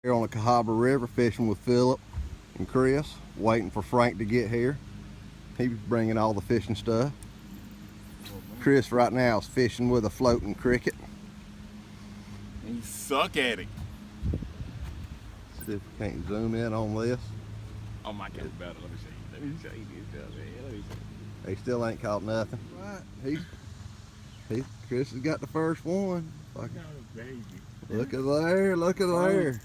Here on the Cahaba River fishing with Philip and Chris, waiting for Frank to get here. He's bringing all the fishing stuff. Chris right now is fishing with a floating cricket. And you suck at it. See if we can't zoom in on this. Oh my God, better. Let me show you. Let me show you this. Let me show you. He still ain't caught nothing. Right. Chris has got the first one. Like, Baby. look at there, look at there.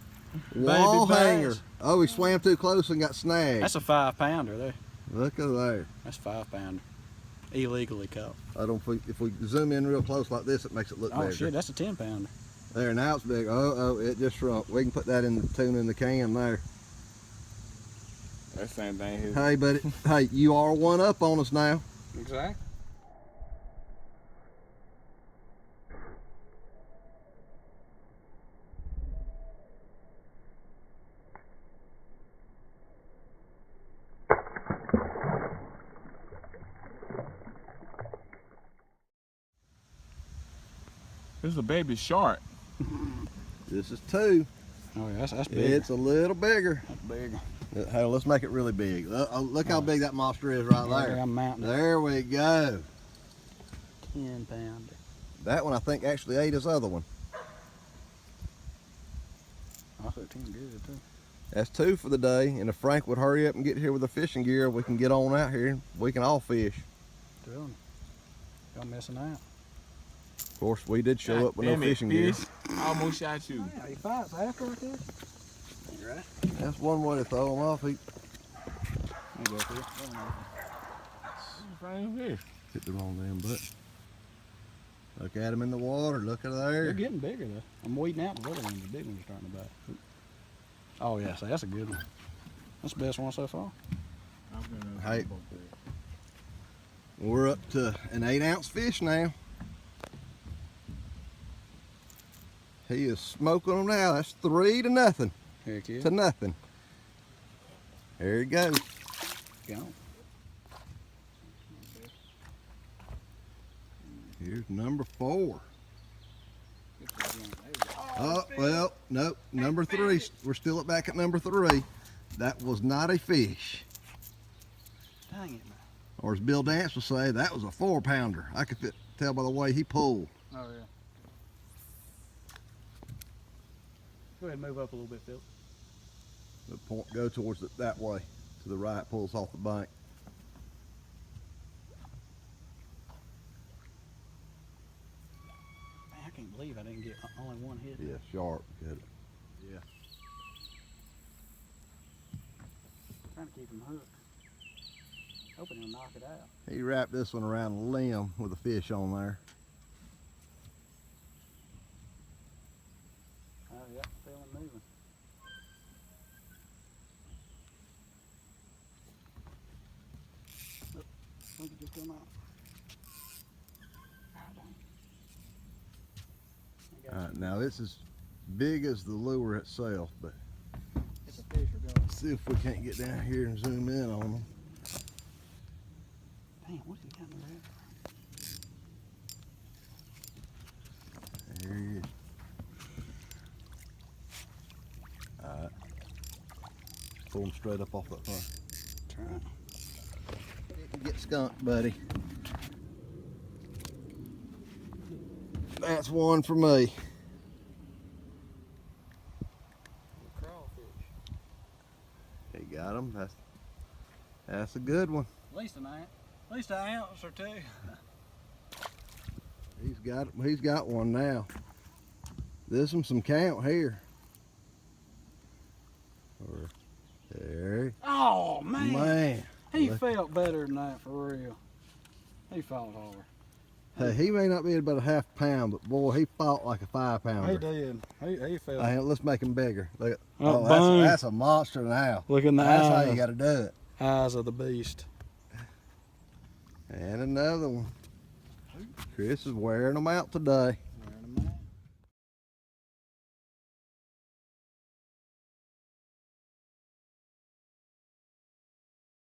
Wall hanger. Oh, he swam too close and got snagged. That's a 5-pounder there. Look at there. That's a 5-pounder. Illegally caught. I don't think if we zoom in real close like this, it makes it look bigger. Oh shit, that's a 10-pounder. There, now it's big. Oh, it just shrunk. We can put that in the tuna in the can there. That same thing here. Hey, buddy. Hey, you are one up on us now. Exactly. This is a baby shark. This is 2. Oh yeah, that's big. It's a little bigger. That's big. Hey, let's make it really big. Look how big that monster is right there. I'm mounting it. There we go. 10-pounder. That one I think actually ate his other one. I think 10 good too. That's 2 for the day, and if Frank would hurry up and get here with the fishing gear, we can get on out here and we can all fish. Telling y'all missing out. Of course, we did show up with no fishing gear. I almost shot you. Yeah, he fights after like this. Ain't right. That's one way to throw him off. He Go for it. Right here. hit the wrong damn butt. Look at him in the water. Look at there. They're getting bigger though. I'm weeding out the little ones. The big ones are starting to bite. Oh yeah, so that's a good one. That's the best one so far. Hey, we're up to an 8-ounce fish now. He is smoking them now. That's 3 to nothing. Heck yeah. To nothing. There he goes. Go. Here's number 4. Oh, well, nope. Number 3. We're still back at number 3. That was not a fish. Dang it, man. Or as Bill Dance would say, that was a 4-pounder. I could tell by the way he pulled. Oh yeah. Go ahead and move up a little bit, Phil. The point go towards that way. To the right, pulls off the bank. Man, I can't believe I didn't get only one hit. Yeah, sharp. Good. Yeah. Trying to keep him hooked. Hoping he'll knock it out. He wrapped this one around a limb with a fish on there. Oh yeah, feel him moving. Look, I think it just come out. Alright, now this is big as the lure itself, but It's a fish we're going. see if we can't get down here and zoom in on them. Damn, what's he got in there? There he is. Alright. Pull him straight up off that front. Try. Get skunked, buddy. That's one for me. Crawfish. He got him. That's a good one. At least an ounce or 2. He's got one now. This one's some count here. There. Oh man. Man. He felt better than that for real. He fought hard. Hey, he may not be about a 1/2 pound, but boy, he fought like a 5-pounder. He did. He felt. Hey, let's make him bigger. Look. Oh, That's a monster now. Look in the That's eyes. how you got to do it. Eyes of the beast. And another one. Chris is wearing them out today.